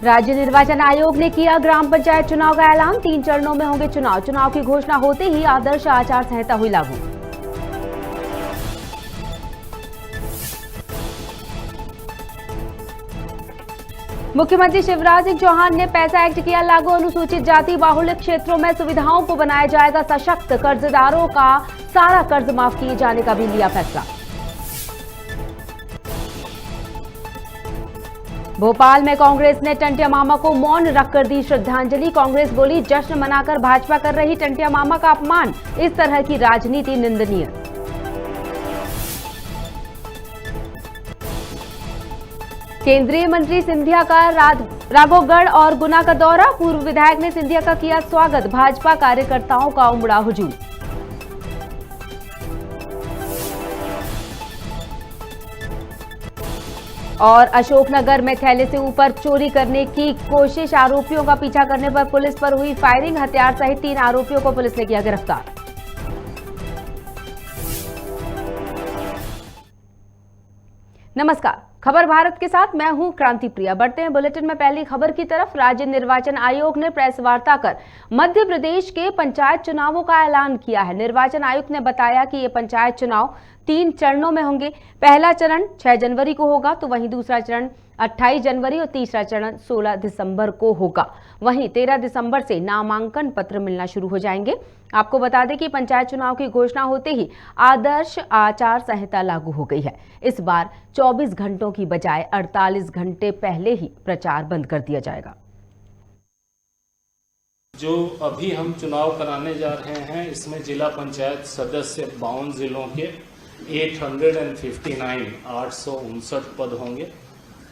राज्य निर्वाचन आयोग ने किया ग्राम पंचायत चुनाव का ऐलान। 3 चरणों में होंगे चुनाव। चुनाव की घोषणा होते ही आदर्श आचार संहिता हुई लागू। मुख्यमंत्री शिवराज सिंह चौहान ने पैसा एक्ट किया लागू। अनुसूचित जाति बाहुल्य क्षेत्रों में सुविधाओं को बनाया जाएगा सशक्त। कर्जदारों का सारा कर्ज माफ किए जाने का भी लिया फैसला। भोपाल में कांग्रेस ने टंटिया मामा को मौन रखकर दी श्रद्धांजलि। कांग्रेस बोली, जश्न मनाकर भाजपा कर रही टंटिया मामा का अपमान। इस तरह की राजनीति निंदनीय। केंद्रीय मंत्री सिंधिया का राघोगढ़ और गुना का दौरा। पूर्व विधायक ने सिंधिया का किया स्वागत। भाजपा कार्यकर्ताओं का उमड़ा हुजूम। और अशोकनगर में थैले से ऊपर चोरी करने की कोशिश। आरोपियों का पीछा करने पर पुलिस पर हुई फायरिंग। हथियार सहित 3 आरोपियों को पुलिस ने किया गिरफ्तार। नमस्कार, खबर भारत के साथ मैं हूं क्रांति प्रिया। बढ़ते हैं बुलेटिन में पहली खबर की तरफ। राज्य निर्वाचन आयोग ने प्रेस वार्ता कर मध्य प्रदेश के पंचायत चुनावों का ऐलान किया है। निर्वाचन आयुक्त ने बताया कि ये पंचायत चुनाव 3 चरणों में होंगे। पहला चरण 6 जनवरी को होगा, तो वहीं दूसरा चरण 28 जनवरी और तीसरा चरण 16 दिसंबर को होगा। वहीं 13 दिसंबर से नामांकन पत्र मिलना शुरू हो जाएंगे। आपको बता दें कि पंचायत चुनाव की घोषणा होते ही आदर्श आचार संहिता लागू हो गई है। इस बार 24 घंटों की बजाय 48 घंटे पहले ही प्रचार बंद कर दिया जाएगा। जो अभी हम चुनाव कराने जा रहे हैं, इसमें जिला पंचायत सदस्य 52 जिलों के 859 पद होंगे।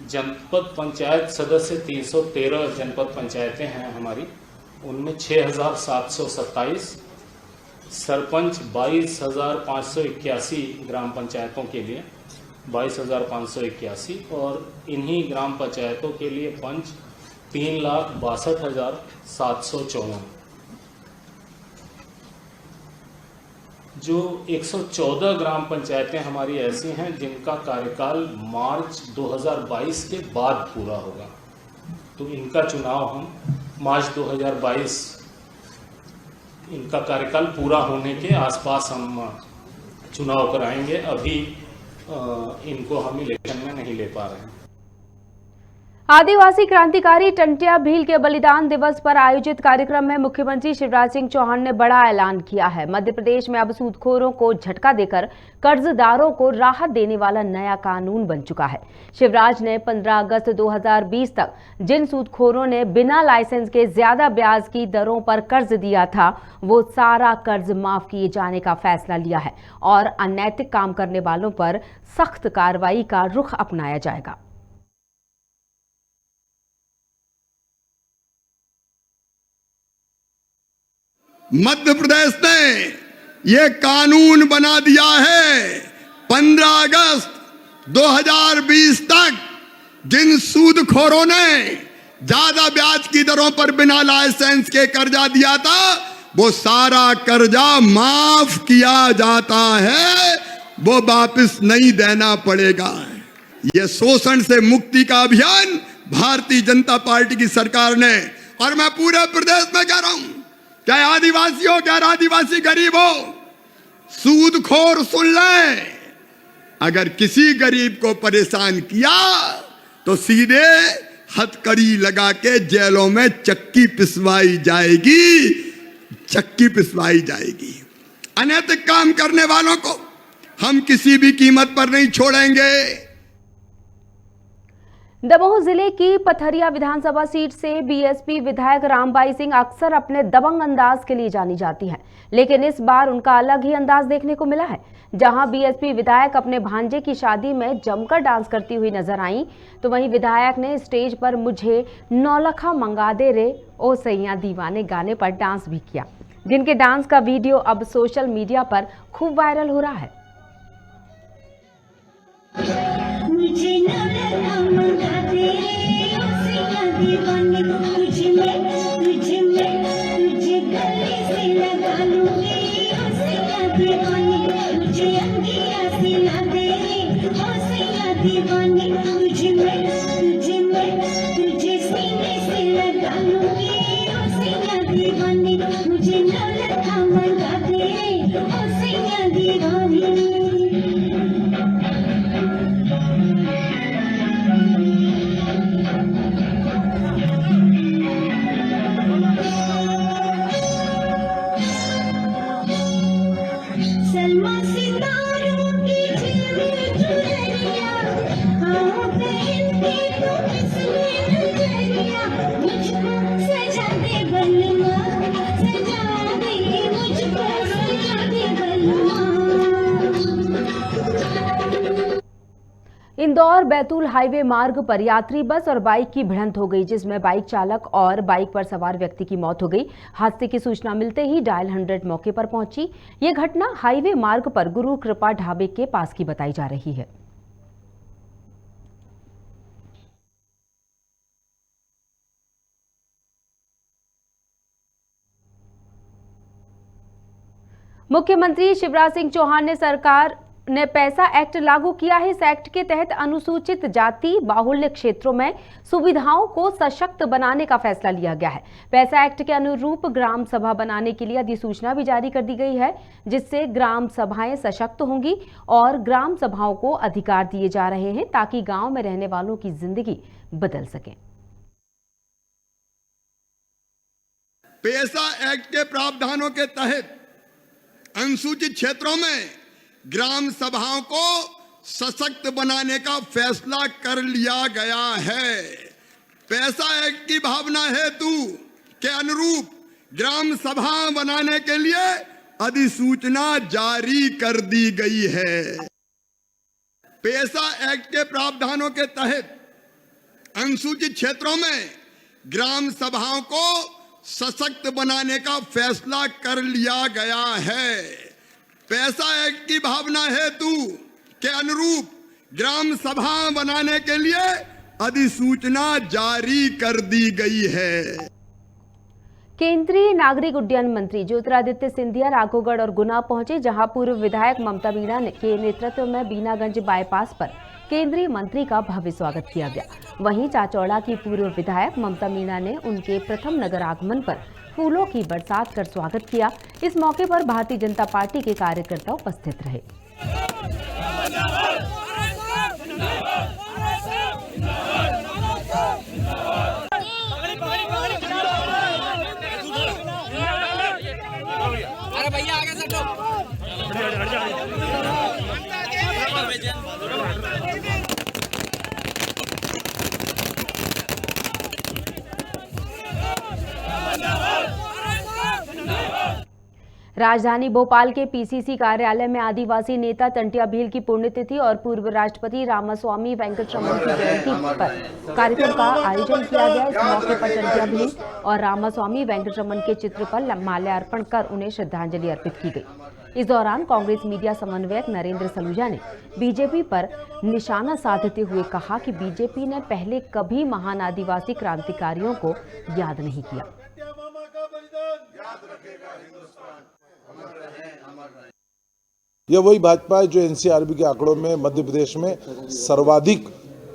जनपद पंचायत सदस्य 313 जनपद पंचायतें हैं हमारी, उनमें 6727। सरपंच 22,581 ग्राम पंचायतों के लिए 22,581 और इन्हीं ग्राम पंचायतों के लिए पंच 3,62,754। जो 114 ग्राम पंचायतें हमारी ऐसी हैं जिनका कार्यकाल मार्च 2022 के बाद पूरा होगा, तो इनका चुनाव हम मार्च 2022 इनका कार्यकाल पूरा होने के आसपास हम चुनाव कराएंगे। अभी इनको हम इलेक्शन में नहीं ले पा रहे हैं। आदिवासी क्रांतिकारी टंटिया भील के बलिदान दिवस पर आयोजित कार्यक्रम में मुख्यमंत्री शिवराज सिंह चौहान ने बड़ा ऐलान किया है। मध्य प्रदेश में अब सूदखोरों को झटका देकर कर्जदारों को राहत देने वाला नया कानून बन चुका है। शिवराज ने 15 अगस्त 2020 तक जिन सूदखोरों ने बिना लाइसेंस के ज्यादा ब्याज की दरों पर कर्ज दिया था, वो सारा कर्ज माफ किए जाने का फैसला लिया है और अनैतिक काम करने वालों पर सख्त कार्रवाई का रुख अपनाया जाएगा। मध्य प्रदेश ने यह कानून बना दिया है। 15 अगस्त 2020 तक जिन सूदखोरों ने ज्यादा ब्याज की दरों पर बिना लाइसेंस के कर्जा दिया था, वो सारा कर्जा माफ किया जाता है, वो वापस नहीं देना पड़ेगा। ये शोषण से मुक्ति का अभियान भारतीय जनता पार्टी की सरकार ने, और मैं पूरे प्रदेश में कह रहा हूं, क्या आदिवासी हो, क्या आदिवासी गरीब हो, सूदखोर सुन लें, अगर किसी गरीब को परेशान किया तो सीधे हथकड़ी लगा के जेलों में चक्की पिसवाई जाएगी, चक्की पिसवाई जाएगी। अनैतिक काम करने वालों को हम किसी भी कीमत पर नहीं छोड़ेंगे। दमोह जिले की पथरिया विधानसभा सीट से बीएसपी विधायक रामबाई सिंह अक्सर अपने दबंग अंदाज के लिए जानी जाती हैं, लेकिन इस बार उनका अलग ही अंदाज देखने को मिला है। जहां बीएसपी विधायक अपने भांजे की शादी में जमकर डांस करती हुई नजर आई, तो वहीं विधायक ने स्टेज पर मुझे नौलखा मंगा दे रे ओ सैया दीवाने गाने पर डांस भी किया, जिनके डांस का वीडियो अब सोशल मीडिया पर खूब वायरल हो रहा है। दीवाने तुझे मैं तुझे सीने इंदौर बैतूल हाईवे मार्ग पर यात्री बस और बाइक की भिड़ंत हो गई, जिसमें बाइक चालक और बाइक पर सवार व्यक्ति की मौत हो गई। हादसे की सूचना मिलते ही डायल 100 मौके पर पहुंची। ये घटना हाईवे मार्ग पर गुरु कृपा ढाबे के पास की बताई जा रही है। मुख्यमंत्री शिवराज सिंह चौहान ने सरकार ने पैसा एक्ट लागू किया है। इस एक्ट के तहत अनुसूचित जाति बाहुल्य क्षेत्रों में सुविधाओं को सशक्त बनाने का फैसला लिया गया है। पैसा एक्ट के अनुरूप ग्राम सभा बनाने के लिए अधिसूचना भी जारी कर दी गई है, जिससे ग्राम सभाएं सशक्त होंगी और ग्राम सभाओं को अधिकार दिए जा रहे हैं ताकि गांव में रहने वालों की जिंदगी बदल सके। पैसा एक्ट के प्रावधानों के तहत अनुसूचित क्षेत्रों में ग्राम सभाओं को सशक्त बनाने का फैसला कर लिया गया है। पैसा एक्ट की भावना हेतु के अनुरूप ग्राम सभा बनाने के लिए अधिसूचना जारी कर दी गई है। पैसा एक्ट के प्रावधानों के तहत अनुसूचित क्षेत्रों में ग्राम सभाओं को सशक्त बनाने का फैसला कर लिया गया है। पैसा एक्ट की भावना हेतु के अनुरूप ग्राम सभा बनाने के लिए अधिसूचना जारी कर दी गई है। केंद्रीय नागरिक उड्डयन मंत्री ज्योतिरादित्य सिंधिया राघोगढ़ और गुना पहुंचे, जहां पूर्व विधायक ममता मीणा के नेतृत्व में बीनागंज बाईपास पर केंद्रीय मंत्री का भव्य स्वागत किया गया। वहीं चाचौड़ा की पूर्व विधायक ममता मीणा ने उनके प्रथम नगर आगमन पर फूलों की बरसात कर स्वागत किया। इस मौके पर भारतीय जनता पार्टी के कार्यकर्ता उपस्थित रहे। अरे भैया आगे से राजधानी भोपाल के पीसीसी कार्यालय में आदिवासी नेता टंटिया भील की पुण्यतिथि और पूर्व राष्ट्रपति रामास्वामी वेंकटरमन की जयंती पर कार्यक्रम का आयोजन किया गया। इस मौके पर टंटिया भील और रामास्वामी वेंकटरमन के चित्र पर माल्यार्पण कर उन्हें श्रद्धांजलि अर्पित की गई। इस दौरान कांग्रेस मीडिया समन्वयक नरेंद्र सलूजा ने बीजेपी पर निशाना साधते हुए कहा कि बीजेपी ने पहले कभी महान आदिवासी क्रांतिकारियों को याद नहीं किया। यह वही भाजपा है जो एनसीआरबी के आंकड़ों में मध्य प्रदेश में सर्वाधिक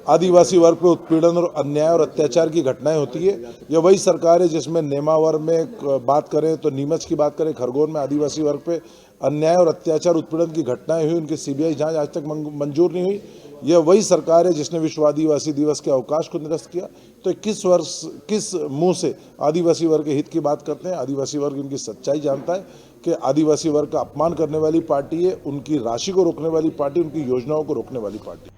आदिवासी वर्ग पे उत्पीड़न और अन्याय और अत्याचार की घटनाएं होती है। यह वही सरकार है जिसमें नेमावर में बात करें तो नीमच की बात करें, खरगोन में आदिवासी वर्ग पे अन्याय और अत्याचार उत्पीड़न की घटनाएं हुई, उनकी सीबीआई जांच आज तक मंजूर नहीं हुई। यह वही सरकार है जिसने विश्व आदिवासी दिवस के अवकाश को निरस्त किया। तो किस मुंह से आदिवासी वर्ग के हित की बात करते हैं? आदिवासी वर्ग इनकी सच्चाई जानता है कि आदिवासी वर्ग का अपमान करने वाली पार्टी है, उनकी राशि को रोकने वाली पार्टी, उनकी योजनाओं को रोकने वाली पार्टी।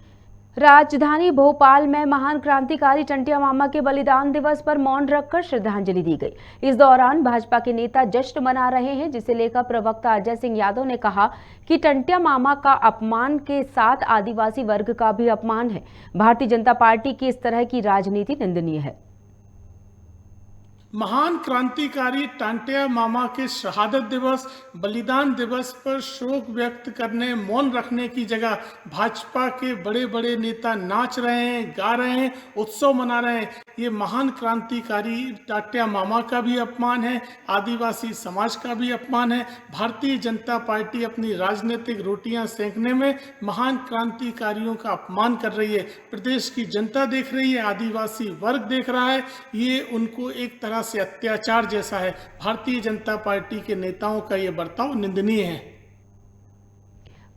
राजधानी भोपाल में महान क्रांतिकारी टंटिया मामा के बलिदान दिवस पर मौन रखकर श्रद्धांजलि दी गई। इस दौरान भाजपा के नेता जश्न मना रहे हैं, जिसे लेकर प्रवक्ता अजय सिंह यादव ने कहा कि टंटिया मामा का अपमान के साथ आदिवासी वर्ग का भी अपमान है। भारतीय जनता पार्टी की इस तरह की राजनीति निंदनीय है। महान क्रांतिकारी टांटिया मामा के शहादत दिवस, बलिदान दिवस पर शोक व्यक्त करने, मौन रखने की जगह भाजपा के बड़े बड़े नेता नाच रहे हैं, गा रहे हैं, उत्सव मना रहे हैं। ये महान क्रांतिकारी टांटिया मामा का भी अपमान है, आदिवासी समाज का भी अपमान है। भारतीय जनता पार्टी अपनी राजनीतिक रोटियां सेंकने में महान क्रांतिकारियों का अपमान कर रही है। प्रदेश की जनता देख रही है, आदिवासी वर्ग देख रहा है। ये उनको एक तरह से अत्याचार जैसा है। भारतीय जनता पार्टी के नेताओं का यह बर्ताव निंदनीय है।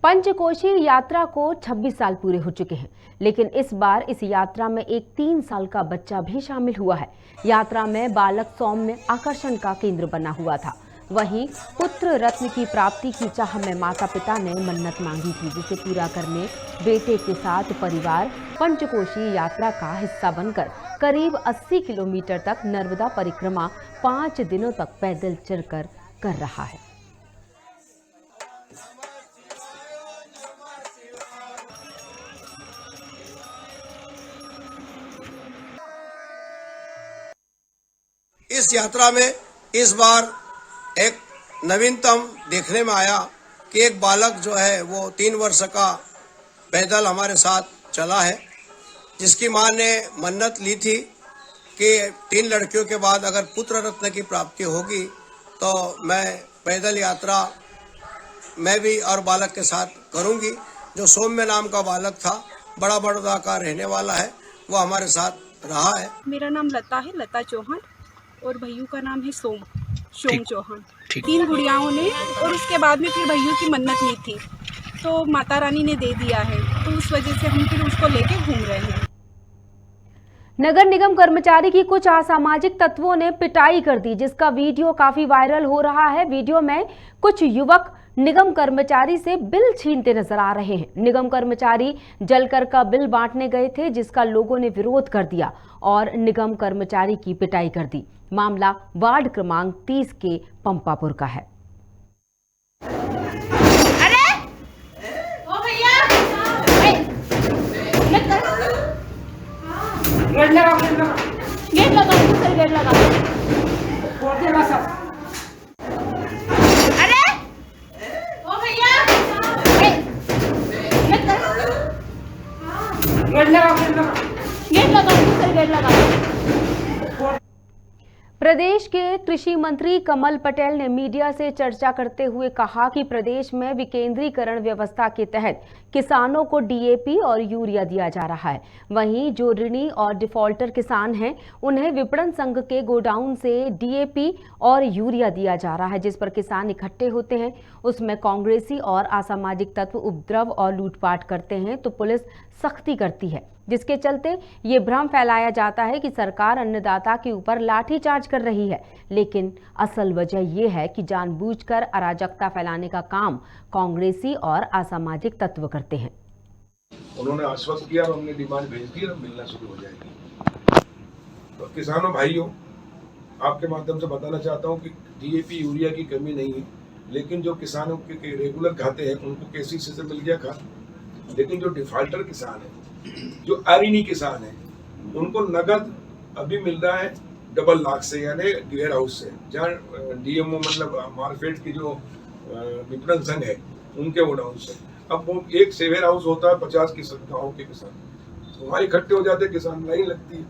पंचकोशीय यात्रा को 26 साल पूरे हो चुके हैं, लेकिन इस बार इस यात्रा में एक 3 साल का बच्चा भी शामिल हुआ है। यात्रा में बालक सौम्य आकर्षण का केंद्र बना हुआ था। वहीं पुत्र रत्न की प्राप्ति की चाह में माता पिता ने मन्नत मांगी थी, जिसे पूरा करने बेटे के साथ परिवार पंचकोशीय यात्रा का हिस्सा बनकर करीब 80 किलोमीटर तक नर्मदा परिक्रमा 5 दिनों तक पैदल चलकर कर रहा है। इस यात्रा में इस बार एक नवीनतम देखने में आया कि एक बालक जो है वो 3 वर्ष का पैदल हमारे साथ चला है, जिसकी मां ने मन्नत ली थी कि 3 लड़कियों के बाद अगर पुत्र रत्न की प्राप्ति होगी तो मैं पैदल यात्रा मैं भी और बालक के साथ करूंगी। जो सौम्य नाम का बालक था, बड़ा बड़ौदा का रहने वाला है, वो हमारे साथ रहा है। मेरा नाम लता है, लता चौहान, और भैयू का नाम है सोम चौहान। 3 गुड़ियाओं ने, और उसके बाद में फिर भैयू की मन्नत ली थी तो माता रानी ने दे दिया है, तो उस वजह से हम फिर उसको लेके घूम रहे हैं। नगर निगम कर्मचारी की कुछ असामाजिक तत्वों ने पिटाई कर दी, जिसका वीडियो काफी वायरल हो रहा है। वीडियो में कुछ युवक निगम कर्मचारी से बिल छीनते नजर आ रहे हैं। निगम कर्मचारी जलकर का बिल बांटने गए थे, जिसका लोगों ने विरोध कर दिया और निगम कर्मचारी की पिटाई कर दी। मामला वार्ड क्रमांक 30 के पंपापुर का है। गेट लगा सर, गेट लगा सब। अरे ओ भैया गेट लगा सर, गेट लगा। प्रदेश के कृषि मंत्री कमल पटेल ने मीडिया से चर्चा करते हुए कहा कि प्रदेश में विकेंद्रीकरण व्यवस्था के तहत किसानों को डीएपी और यूरिया दिया जा रहा है। वहीं जो ऋणी और डिफॉल्टर किसान हैं, उन्हें विपणन संघ के गोडाउन से डीएपी और यूरिया दिया जा रहा है, जिस पर किसान इकट्ठे होते हैं। उसमें कांग्रेसी और असामाजिक तत्व उपद्रव और लूटपाट करते हैं तो पुलिस सख्ती करती है, जिसके चलते ये भ्रम फैलाया जाता है कि सरकार अन्नदाता के ऊपर लाठीचार्ज कर रही है। लेकिन असल वजह यह है कि जानबूझकर अराजकता फैलाने का काम कांग्रेसी और असामाजिक तत्व करते हैं। उन्होंने आश्वस्त किया और हमने डिमांड भेज दी और मिलना शुरू हो जाएगी। तो किसानों भाइयों, आपके माध्यम से बताना चाहता हूं कि डीएपी यूरिया की कमी नहीं है, लेकिन जो किसानों के रेगुलर खाते हैं उनको केसीसी से मिल गया खाद, लेकिन जो डिफॉल्टर किसान है, जो अऋणी किसान है, उनको नगद अभी मिल रहा है डबल लाख से, यानी वेयर हाउस से, जहाँ डीएमओ मतलब मार्केट की जो विपणन संघ है उनके गोडाउन से। अब वो एक सेवेयर हाउस होता है 50 की गाँव के किसान, तो वहाँ इकट्ठे हो जाते किसान, लाइन लगती है,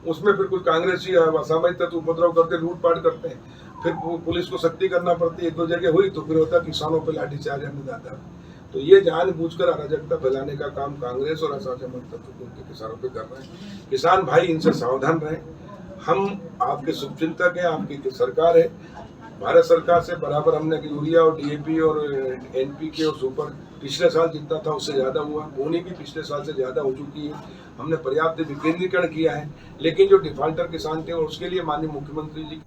उसमें फिर कुछ कांग्रेसी असामाजिक तत्व उपद्रव करते, लूटपाट करते हैं, फिर पुलिस को सख्ती करना पड़ती है। 1-2 जगह हुई तो फिर होता किसानों पर लाठीचार्ज अन्नदाता। तो ये जानबूझकर अराजकता फैलाने का काम कांग्रेस और असामाजिक तत्व के किसानों पे कर रहे हैं। किसान भाई इनसे सावधान रहें। हम आपके शुभचिंतक हैं, आपकी सरकार है, भारत सरकार से बराबर हमने यूरिया और डीएपी और एनपीके और सुपर पिछले साल जितना था उससे ज्यादा हुआ, बोनी भी पिछले साल से ज्यादा हो चुकी है। हमने पर्याप्त विकेंद्रीकरण किया है, लेकिन जो डिफॉल्टर किसान थे और उसके लिए माननीय मुख्यमंत्री जी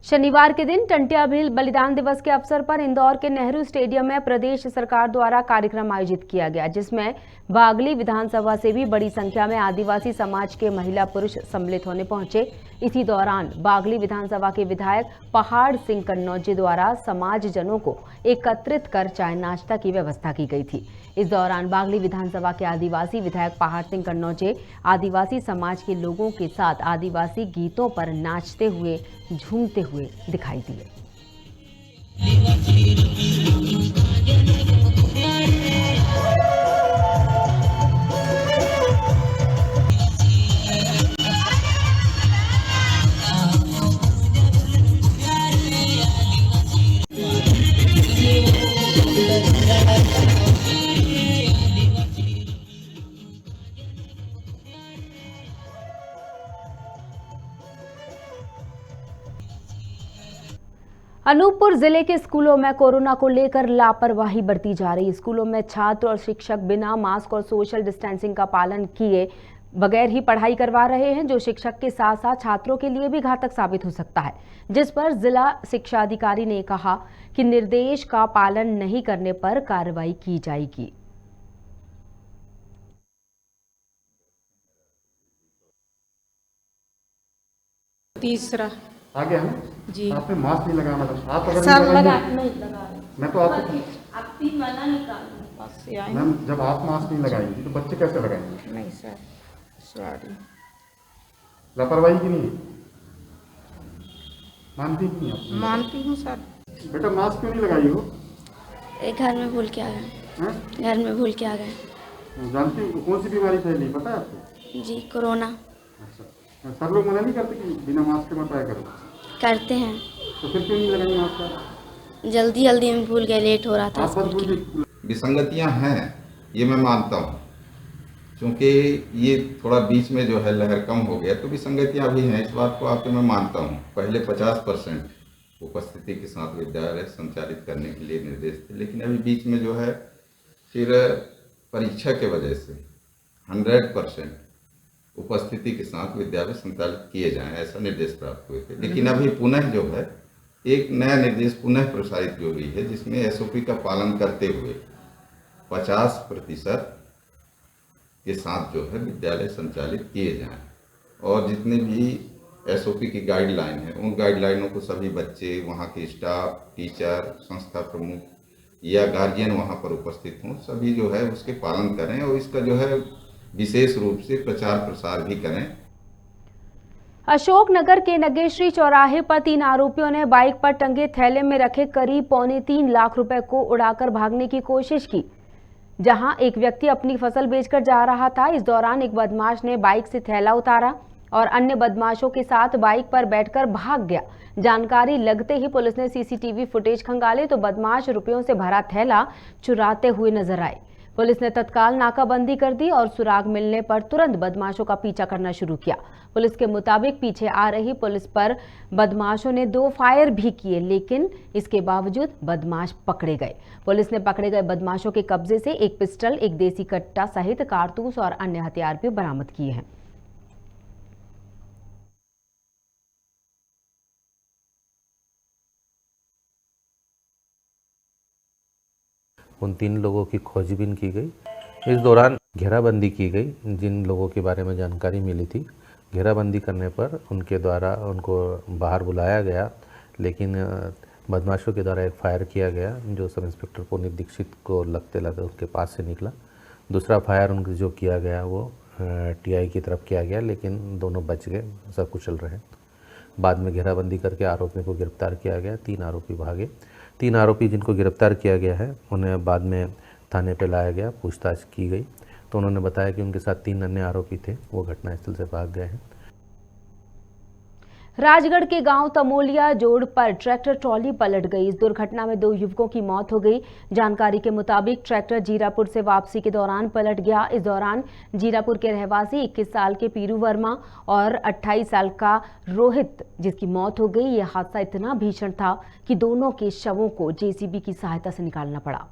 शनिवार के दिन टंटिया भील बलिदान दिवस के अवसर पर इंदौर के नेहरू स्टेडियम में प्रदेश सरकार द्वारा कार्यक्रम आयोजित किया गया, जिसमें बागली विधानसभा से भी बड़ी संख्या में आदिवासी समाज के महिला पुरुष सम्मिलित होने पहुंचे। इसी दौरान बागली विधानसभा के विधायक पहाड़ सिंह कन्नौजे द्वारा समाजजनों को एकत्रित कर चाय नाश्ता की व्यवस्था की गई थी। इस दौरान बागली विधानसभा के आदिवासी विधायक पहाड़ सिंह कन्नौजे आदिवासी समाज के लोगों के साथ आदिवासी गीतों पर नाचते हुए, झूमते हुए दिखाई दिए। अनूपपुर जिले के स्कूलों में कोरोना को लेकर लापरवाही बरती जा रही। स्कूलों में छात्र और शिक्षक बिना मास्क और सोशल डिस्टेंसिंग का पालन किए बगैर ही पढ़ाई करवा रहे हैं, जो शिक्षक के साथ साथ छात्रों के लिए भी घातक साबित हो सकता है, जिस पर जिला शिक्षा अधिकारी ने कहा कि निर्देश का पालन नहीं करने पर कार्रवाई की जाएगी। तीसरा आ गया है जी। आपने मास्क नहीं लगाना था, आप अगर सर नहीं लगा लगाएंगे नहीं लगा मैं तो आपको आप 3 वाला निकाल बस से आए मैम, जब आप मास्क नहीं लगाएंगे तो बच्चे कैसे लगाएंगे? नहीं सर, सॉरी। लापरवाही की नहीं? मानती नहीं आप? मानती हूँ सर। बेटा मास्क क्यों नहीं लगाई हो? घर में भूल के आ गए। हैं? घर में भूल के आ गए। जानती हो कौन सी बीमारी फैली पता है आपको? जी कोरोना। अच्छा, सब लोग मना नहीं करते कि बिना मास्क के मत आया करो? करते हैं। तो फिर क्यों नहीं लगाई मास्क? जल्दी जल्दी में भूल गए, लेट हो रहा था। आप बस भूल गए। विसंगतियां हैं, ये मैं मानता हूँ, क्योंकि ये थोड़ा बीच में जो है लहर कम हो गया तो विसंगतियां भी हैं, इस बात को आपके मैं मानता हूँ। पहले 50% उपस्थिति के साथ विद्यालय संचालित करने के लिए निर्देश थे, लेकिन अभी बीच में जो है फिर परीक्षा के वजह से 100% उपस्थिति के साथ विद्यालय संचालित किए जाएं, ऐसा निर्देश प्राप्त हुए थे। लेकिन अभी पुनः जो है एक नया निर्देश पुनः प्रसारित जो हुई है, जिसमें एसओपी का पालन करते हुए 50% के साथ जो है विद्यालय संचालित किए जाएं, और जितने भी एसओपी की गाइडलाइन है उन गाइडलाइनों को सभी बच्चे, वहाँ के स्टाफ, टीचर, संस्था प्रमुख या गार्जियन वहाँ पर उपस्थित हों, सभी जो है उसके पालन करें और इसका जो है विशेष रूप से प्रचार प्रसार भी करें। अशोकनगर के नगेश्री चौराहे पर 3 आरोपियों ने बाइक पर टंगे थैले में रखे करीब 3.25 लाख रुपए को उड़ाकर भागने की कोशिश की। जहां एक व्यक्ति अपनी फसल बेचकर जा रहा था, इस दौरान एक बदमाश ने बाइक से थैला उतारा और अन्य बदमाशों के साथ बाइक पर बैठकर भाग गया। जानकारी लगते ही पुलिस ने सीसीटीवी फुटेज खंगाले तो बदमाश रुपयों से भरा थैला चुराते हुए नजर आए। पुलिस ने तत्काल नाकाबंदी कर दी और सुराग मिलने पर तुरंत बदमाशों का पीछा करना शुरू किया। पुलिस के मुताबिक पीछे आ रही पुलिस पर बदमाशों ने 2 फायर भी किए, लेकिन इसके बावजूद बदमाश पकड़े गए। पुलिस ने पकड़े गए बदमाशों के कब्जे से एक पिस्टल, एक देसी कट्टा सहित कारतूस और अन्य हथियार भी बरामद किए हैं। उन 3 लोगों की खोजबीन की गई। इस दौरान घेराबंदी की गई। जिन लोगों के बारे में जानकारी मिली थी, घेराबंदी करने पर उनके द्वारा उनको बाहर बुलाया गया, लेकिन बदमाशों के द्वारा एक फायर किया गया जो सब इंस्पेक्टर पुनीत दीक्षित को लगते उसके पास से निकला। दूसरा फायर उनको जो किया गया वो टीआई की तरफ किया गया, लेकिन दोनों बच गए, सब कुशल रहे। बाद में घेराबंदी करके आरोपियों को गिरफ्तार किया गया। 3 आरोपी भागे। 3 आरोपी जिनको गिरफ्तार किया गया है उन्हें बाद में थाने पे लाया गया, पूछताछ की गई तो उन्होंने बताया कि उनके साथ 3 अन्य आरोपी थे, वो घटनास्थल से भाग गए हैं। राजगढ़ के गांव तमोलिया जोड़ पर ट्रैक्टर ट्रॉली पलट गई। इस दुर्घटना में 2 युवकों की मौत हो गई। जानकारी के मुताबिक ट्रैक्टर जीरापुर से वापसी के दौरान पलट गया। इस दौरान जीरापुर के रहवासी 21 साल के पीरू वर्मा और 28 साल का रोहित, जिसकी मौत हो गई। यह हादसा इतना भीषण था कि दोनों के शवों को जेसीबी की सहायता से निकालना पड़ा।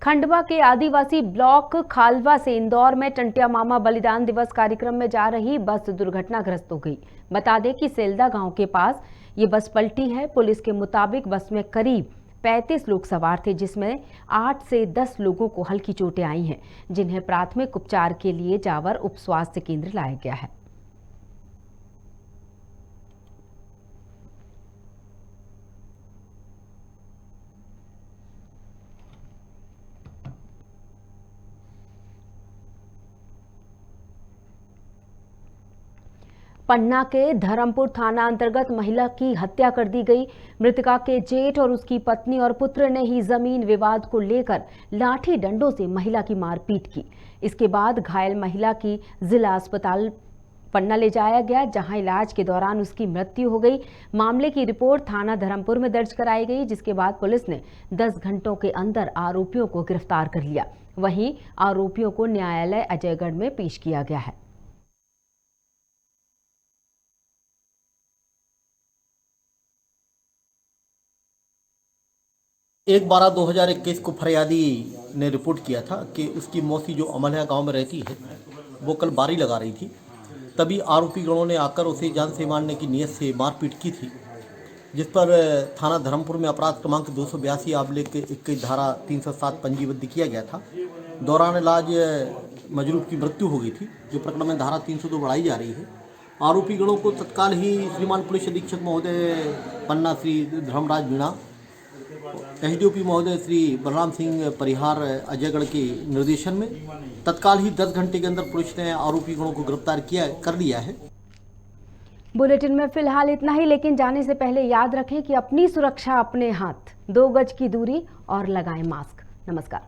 खंडवा के आदिवासी ब्लॉक खालवा से इंदौर में टंटिया मामा बलिदान दिवस कार्यक्रम में जा रही बस दुर्घटनाग्रस्त हो गई। बता दें कि सेल्दा गांव के पास ये बस पलटी है। पुलिस के मुताबिक बस में करीब 35 लोग सवार थे, जिसमें 8 से 10 लोगों को हल्की चोटें आई हैं, जिन्हें प्राथमिक उपचार के लिए जावर उप स्वास्थ्य केंद्र लाया गया है। पन्ना के धर्मपुर थाना अंतर्गत महिला की हत्या कर दी गई। मृतका के जेठ और उसकी पत्नी और पुत्र ने ही जमीन विवाद को लेकर लाठी डंडों से महिला की मारपीट की। इसके बाद घायल महिला की जिला अस्पताल पन्ना ले जाया गया, जहां इलाज के दौरान उसकी मृत्यु हो गई। मामले की रिपोर्ट थाना धर्मपुर में दर्ज कराई गई, जिसके बाद पुलिस ने 10 घंटों के अंदर आरोपियों को गिरफ्तार कर लिया। वहीं आरोपियों को न्यायालय अजयगढ़ में पेश किया गया है। 1/12/2021 को फरियादी ने रिपोर्ट किया था कि उसकी मौसी जो अमलिया गांव में रहती है वो कल बारी लगा रही थी, तभी आरोपी गणों ने आकर उसे जान से मारने की नीयत से मारपीट की थी, जिस पर थाना धर्मपुर में अपराध क्रमांक 282/21 धारा 307 पंजीबद्ध किया गया था। दौरान इलाज मजरूब की मृत्यु हो गई थी, जो प्रकरण में धारा 302 बढ़ाई जा रही है। आरोपी गणों को तत्काल ही श्रीमान पुलिस अधीक्षक महोदय पन्ना श्री धर्मराज मीणा एसडीओपी महोदय श्री बलराम सिंह परिहार अजयगढ़ के निर्देशन में तत्काल ही 10 घंटे के अंदर पुलिस ने आरोपी गणों को गिरफ्तार कर लिया है। बुलेटिन में फिलहाल इतना ही, लेकिन जाने से पहले याद रखें कि अपनी सुरक्षा अपने हाथ, 2 गज की दूरी और लगाएं मास्क। नमस्कार।